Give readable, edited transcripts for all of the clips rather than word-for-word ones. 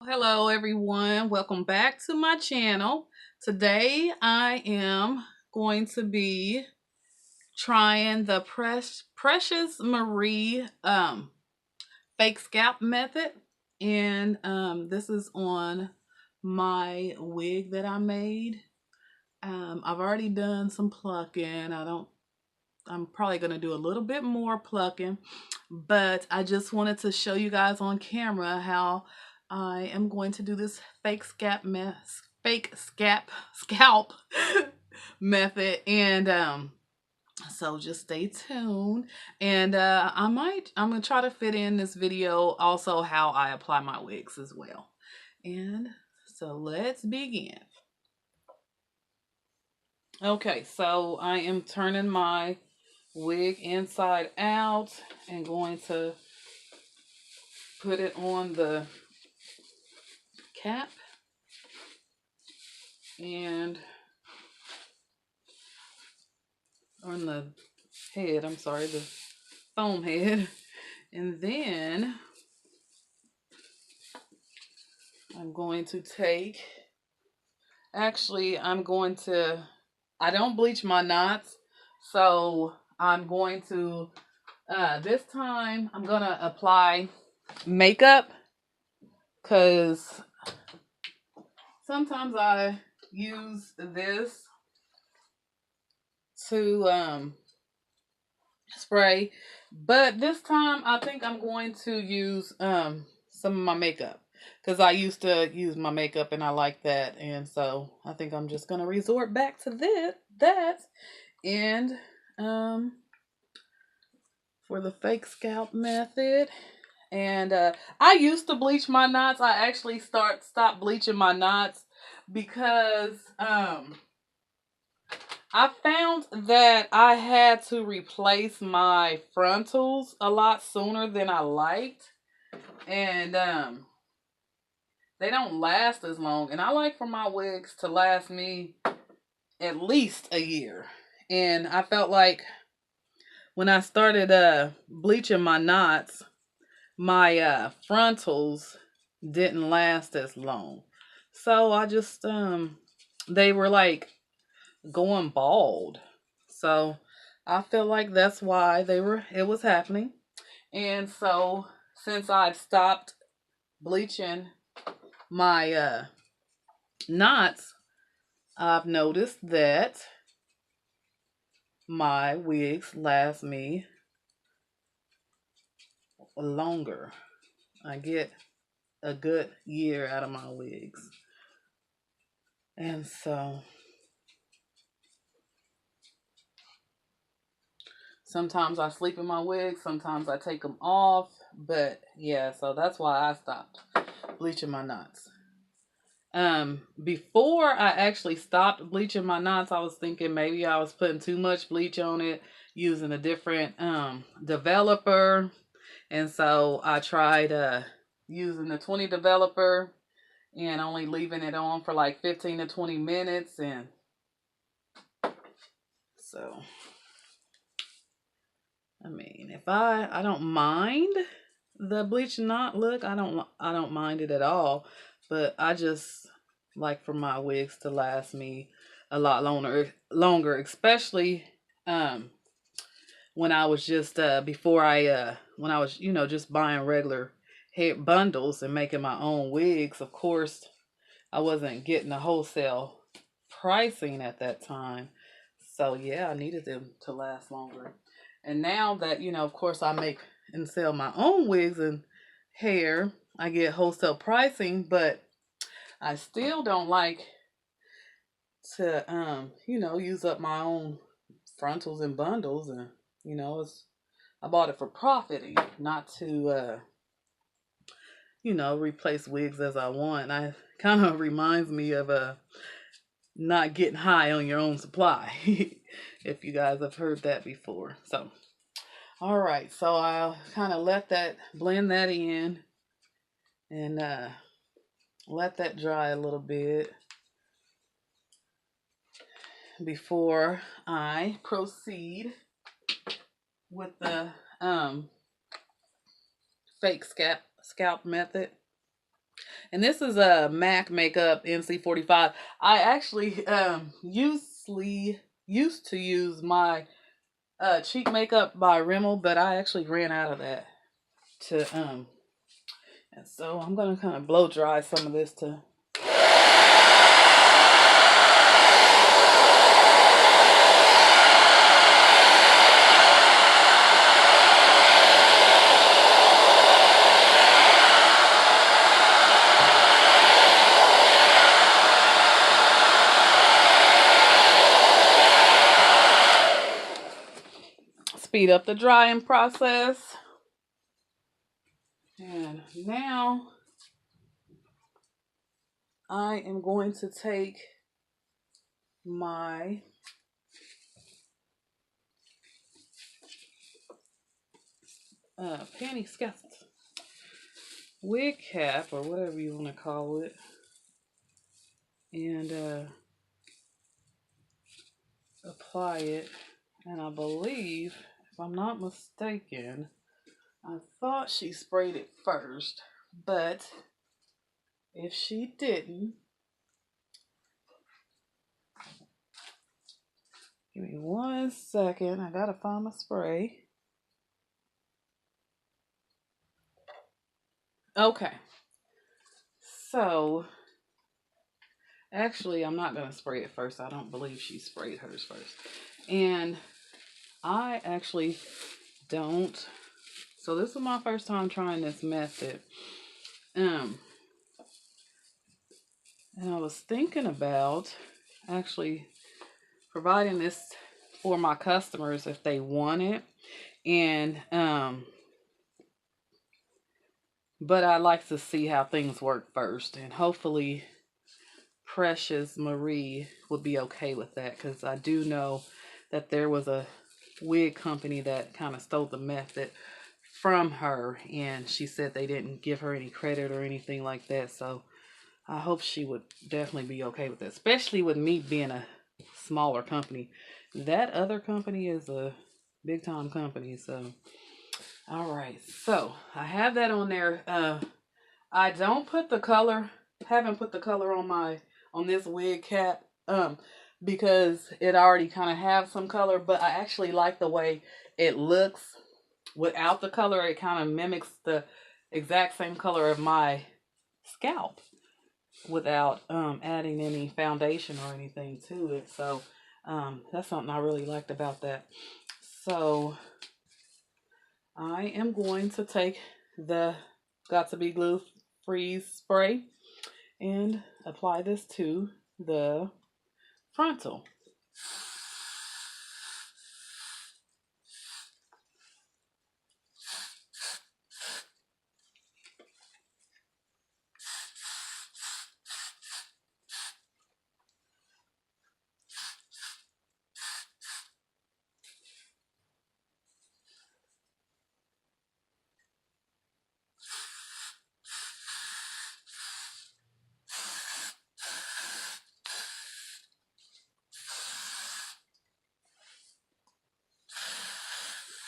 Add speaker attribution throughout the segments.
Speaker 1: Hello everyone, welcome back to my channel. Today I am going to be trying the Precious Marie fake scalp method, and this is on my wig that I made. I've already done some plucking. I'm probably going to do a little bit more plucking, but I just wanted to show you guys on camera how I am going to do this fake scalp method. And so just stay tuned. And I'm going to try to fit in this video also how I apply my wigs as well. And so let's begin. Okay, so I am turning my wig inside out and going to put it on the cap and on the head, I'm sorry, the foam head. And then I'm going to take, actually, I don't bleach my knots, so I'm going to, this time I'm going to apply makeup because sometimes I use this to spray, but this time I think I'm going to use some of my makeup because I used to use my makeup and I like that, and so I think I'm just gonna resort back to that and um for the fake scalp method. And I used to bleach my knots. I actually stopped bleaching my knots because I found that I had to replace my frontals a lot sooner than I liked. And they don't last as long. And I like for my wigs to last me at least a year. And I felt like when I started bleaching my knots, my frontals didn't last as long. So I just they were like going bald. So I feel like that's why it was happening. And so since I've stopped bleaching my knots, I've noticed that my wigs last me longer. I get a good year out of my wigs. And so sometimes I sleep in my wigs, sometimes I take them off, but yeah, so that's why I stopped bleaching my knots. Before I actually stopped bleaching my knots, I was thinking maybe I was putting too much bleach on it, using a different developer. And so I tried using the 20 developer and only leaving it on for like 15 to 20 minutes. And so I mean, if I don't mind the bleach knot look, I don't mind it at all, but I just like for my wigs to last me a lot longer, especially um when I was just before I when I was, just buying regular hair bundles and making my own wigs. Of course, I wasn't getting the wholesale pricing at that time. So yeah, I needed them to last longer. And now that, of course I make and sell my own wigs and hair, I get wholesale pricing, but I still don't like to use up my own frontals and bundles. And it's I bought it for profiting, not to replace wigs as I want. I kind of reminds me of not getting high on your own supply. If you guys have heard that before. So, all right. So I'll kind of blend that in and let that dry a little bit before I proceed with the fake scalp method. And this is a MAC makeup NC45. I actually used to use my cheek makeup by Rimmel, but I actually ran out of that to and so I'm gonna kind of blow dry some of this to speed up the drying process. And now I am going to take my panty scalp wig cap, or whatever you want to call it, and apply it. And I believe, if I'm not mistaken, I thought she sprayed it first, but if she didn't, give me 1 second. I gotta find my spray. Okay. So, actually, I'm not gonna spray it first. I don't believe she sprayed hers first. And I actually don't. So this is my first time trying this method. And I was thinking about actually providing this for my customers if they want it. And but I like to see how things work first, and hopefully MsPreciousMarie would be okay with that, because I do know that there was a wig company that kind of stole the method from her, and she said they didn't give her any credit or anything like that. So I hope she would definitely be okay with that, especially with me being a smaller company. That other company is a big time company. So all right, so I have that on there. I don't put the color, haven't put the color on this wig cap because it already kind of have some color, but I actually like the way it looks without the color. It kind of mimics the exact same color of my scalp without adding any foundation or anything to it. So that's something I really liked about that. So I am going to take the Got to Be Glue Freeze spray and apply this to the frontal.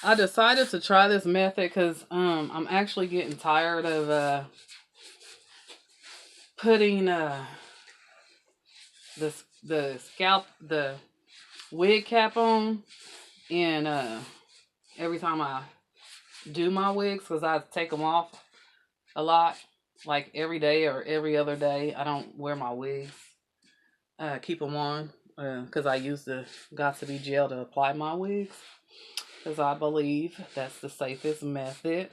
Speaker 1: I decided to try this method because I'm actually getting tired of putting the wig cap on, and every time I do my wigs, because I take them off a lot, like every day or every other day. I don't wear my wigs, keep them on, because I use the Got to Be gel to apply my wigs, because I believe that's the safest method.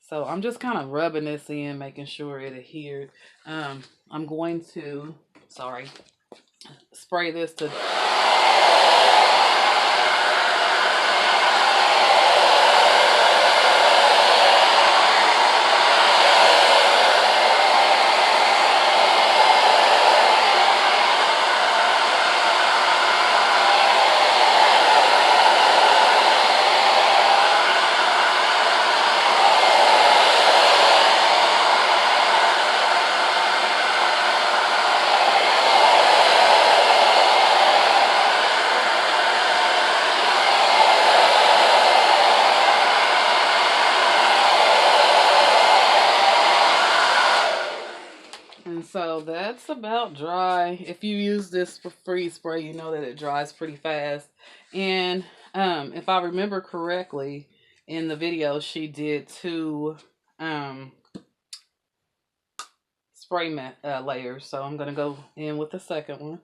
Speaker 1: So I'm just kind of rubbing this in, making sure it adhered. I'm going to, spray this to... So that's about dry. If you use this for freeze spray, you know that it dries pretty fast. And if I remember correctly, in the video, she did two um, spray layers. So I'm going to go in with the second one.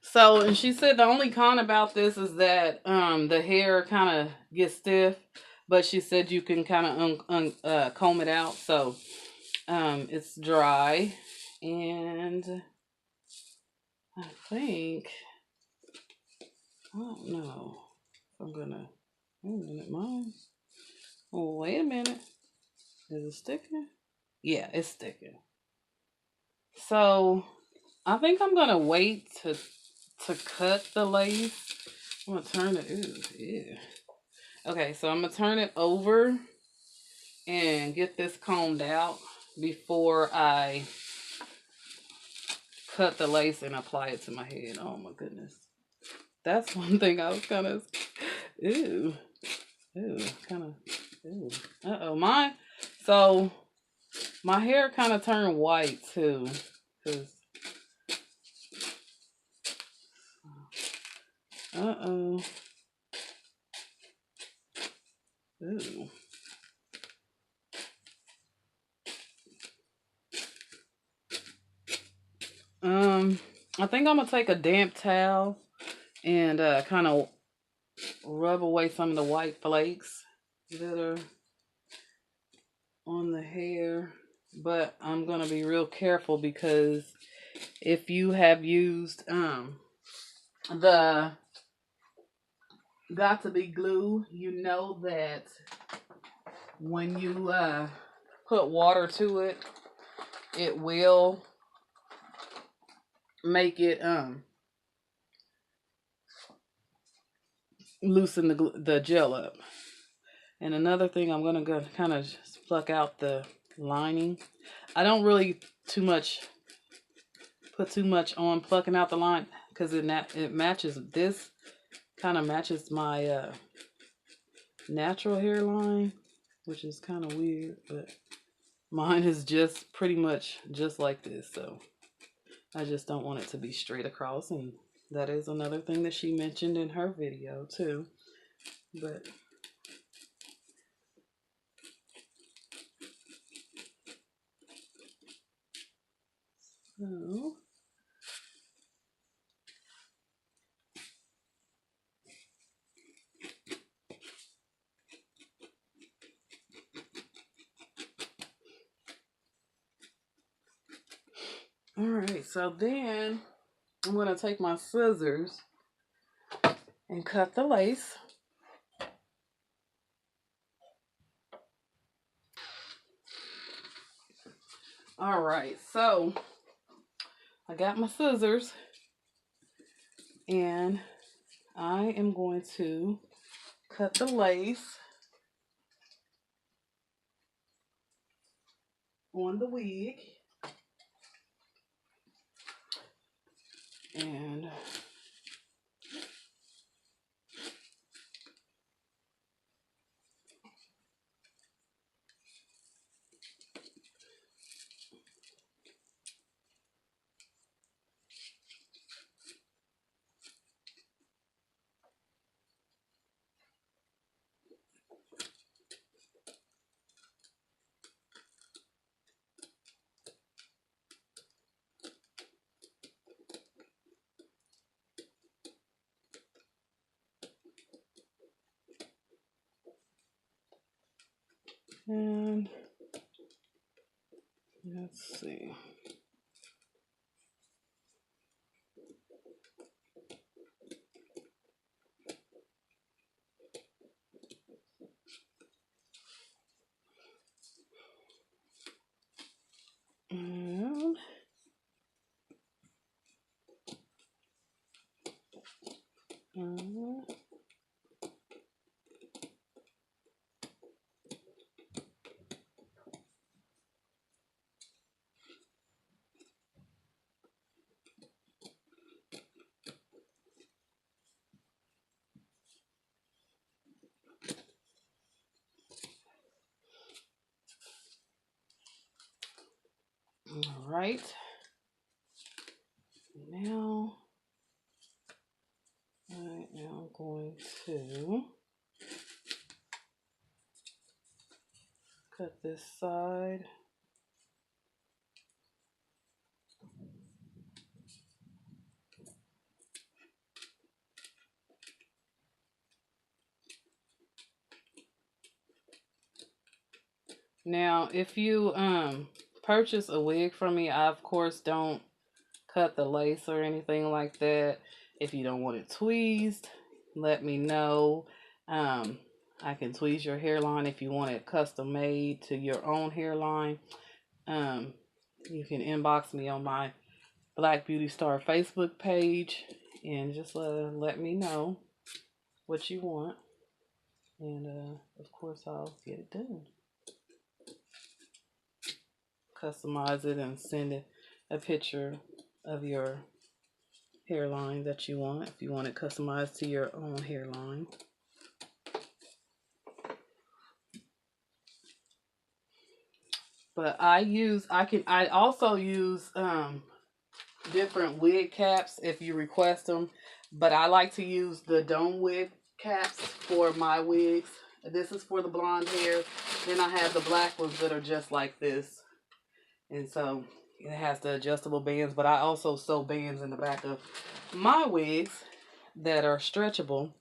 Speaker 1: So, and she said the only con about this is that the hair kind of gets stiff, but she said you can kind of comb it out. So, it's dry, and I think I don't know if I'm gonna. Wait a minute, mom. Oh, wait a minute. Is it sticking? Yeah, it's sticking. So, I think I'm gonna wait to cut the lace. I'm gonna turn it. Ooh, yeah. Okay, so I'm gonna turn it over and get this combed out before I cut the lace and apply it to my head. Oh my goodness. That's one thing I was kind of, ew, kind of, ew. Uh-oh, mine. So my hair kind of turned white too, cause, uh-oh, ew. I think I'm gonna take a damp towel and kind of rub away some of the white flakes that are on the hair. But I'm gonna be real careful because if you have used the got to be glue, you know that when you put water to it, it will make it loosen the gel up. And another thing, I'm gonna go kind of pluck out the lining. I don't really put too much on plucking out the line because it matches, this kind of matches my natural hairline, which is kind of weird, but mine is just pretty much just like this. So I just don't want it to be straight across, and that is another thing that she mentioned in her video too. But so, all right, so then I'm going to take my scissors and cut the lace. All right, so I got my scissors and I am going to cut the lace on the wig. And let's see. And all right. Now I am going to cut this side. Now, if you purchase a wig from me, I of course don't cut the lace or anything like that. If you don't want it tweezed, let me know. I can tweeze your hairline if you want it custom made to your own hairline. You can inbox me on my Black Beauty Star Facebook page and just let me know what you want. And of course, I'll get it done. Customize it and send it a picture of your hairline that you want, if you want it customized to your own hairline. But I also use different wig caps if you request them, but I like to use the dome wig caps for my wigs. This is for the blonde hair. Then I have the black ones that are just like this, and so it has the adjustable bands, but I also sew bands in the back of my wigs that are stretchable,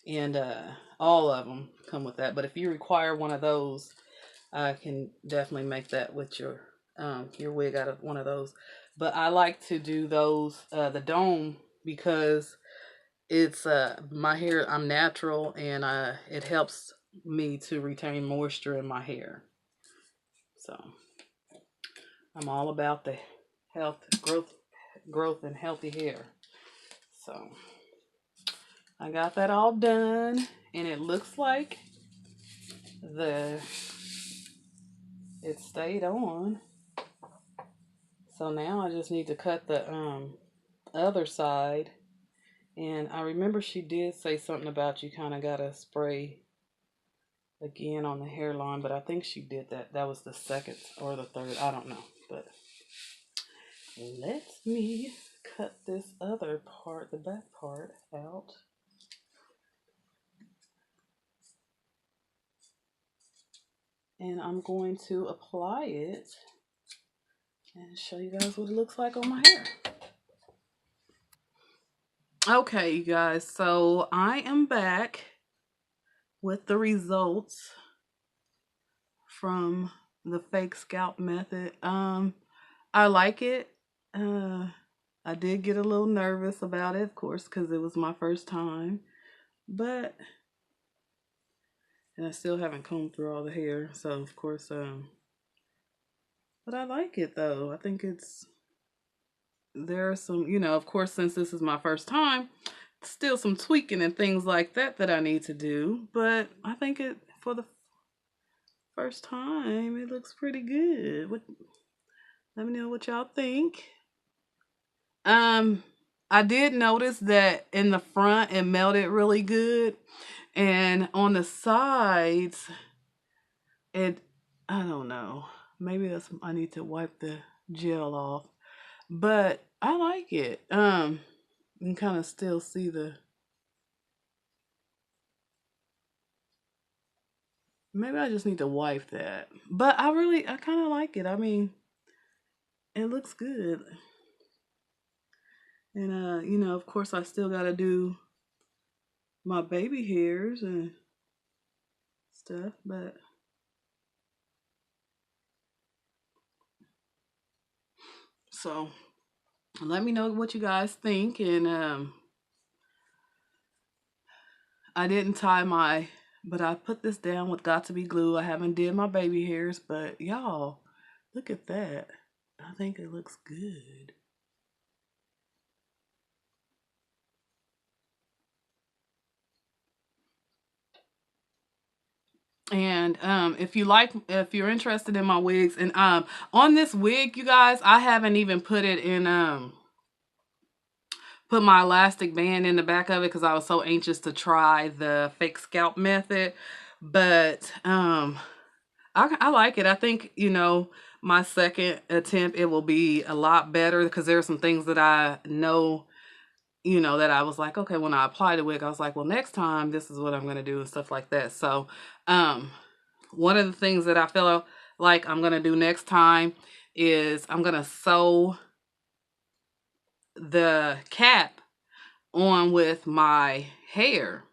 Speaker 1: and all of them come with that. But if you require one of those, I can definitely make that with your wig out of one of those. But I like to do those the dome because it's my hair. I'm natural, and it helps me to retain moisture in my hair. So I'm all about the health, growth, and healthy hair. So I got that all done, and it looks like it stayed on. So now I just need to cut the other side. And I remember she did say something about you kind of got to spray again on the hairline, but I think she did that. That was the second or the third. I don't know. But let me cut this other part, the back part, out. And I'm going to apply it and show you guys what it looks like on my hair. Okay, you guys, so I am back with the results from the fake scalp method. I like it. I did get a little nervous about it, of course, because it was my first time. But and I still haven't combed through all the hair, so of course, but I like it though. I think there are some, of course, since this is my first time, still some tweaking and things like that I need to do. But I think for the first time, it looks pretty good. Let me know what y'all think. Um, I did notice that in the front it melted really good, and on the sides it, I don't know. Maybe that's, I need to wipe the gel off. But I like it. You can kind of still see the, maybe I just need to wipe that. But I kind of like it. I mean, it looks good. And you know, of course I still got to do my baby hairs and stuff, but so let me know what you guys think. And I didn't tie my, but I put this down with got to be glue. I haven't did my baby hairs, but y'all, look at that. I think it looks good. And if you're interested in my wigs, and on this wig, you guys, I haven't even put it in put my elastic band in the back of it because I was so anxious to try the fake scalp method. But I like it. I think, you know, my second attempt, it will be a lot better because there are some things that I know, you know, that I was like, okay, when I apply the wig, I was like, well, next time this is what I'm going to do and stuff like that. So, one of the things that I feel like I'm going to do next time is I'm going to sew the cap on with my hair,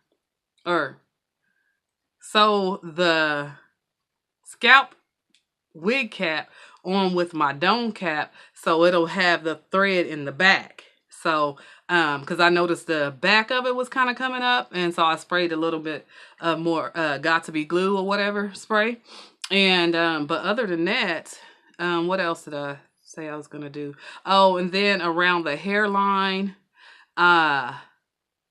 Speaker 1: or sew the scalp wig cap on with my dome cap, so it'll have the thread in the back. So because I noticed the back of it was kind of coming up, and so I sprayed a little bit of more got to be glue or whatever spray. And but other than that, what else did I say I was gonna do? Oh, and then around the hairline, uh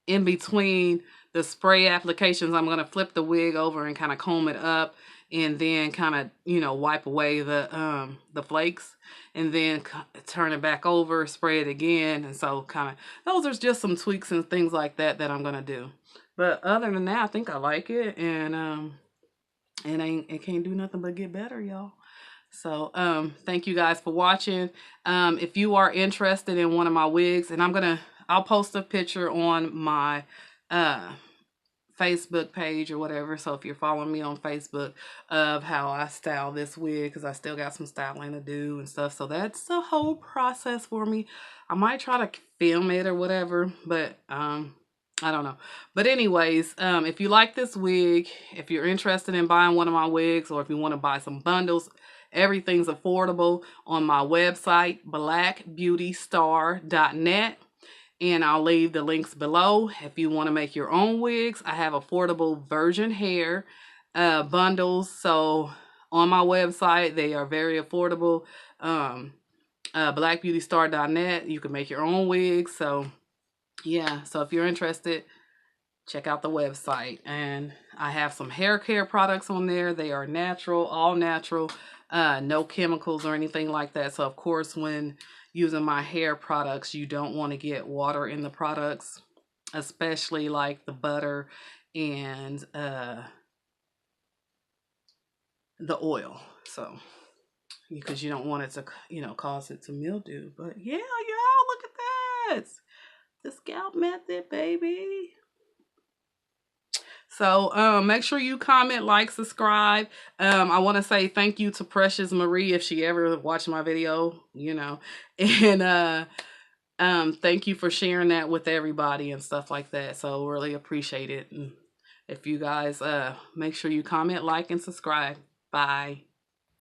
Speaker 1: in between the spray applications, I'm going to flip the wig over and kind of comb it up, and then kind of, you know, wipe away the flakes, and then turn it back over, spray it again. And so kind of, those are just some tweaks and things like that that I'm going to do. But other than that, I think I like it, and it can't do nothing but get better, y'all. So thank you guys for watching. If you are interested in one of my wigs, and I'll post a picture on my uh Facebook page or whatever. So if you're following me on Facebook, of how I style this wig, because I still got some styling to do and stuff. So that's the whole process for me. I might try to film it or whatever, but I don't know. But anyways, if you like this wig, if you're interested in buying one of my wigs, or if you want to buy some bundles, everything's affordable on my website, blackbeautystar.net. And I'll leave the links below. If you want to make your own wigs, I have affordable virgin hair bundles. So on my website, they are very affordable. Blackbeautystar.net. You can make your own wigs. So yeah, so if you're interested, check out the website. And I have some hair care products on there. They are natural, all natural, no chemicals or anything like that. So of course, when using my hair products, you don't want to get water in the products, especially like the butter and the oil. So because you don't want it to, you know, cause it to mildew. But yeah, y'all, look at that. The scalp method, baby. So make sure you comment, like, subscribe. I want to say thank you to Precious Marie if she ever watched my video, you know. And thank you for sharing that with everybody and stuff like that. So really appreciate it. And if you guys make sure you comment, like, and subscribe. Bye.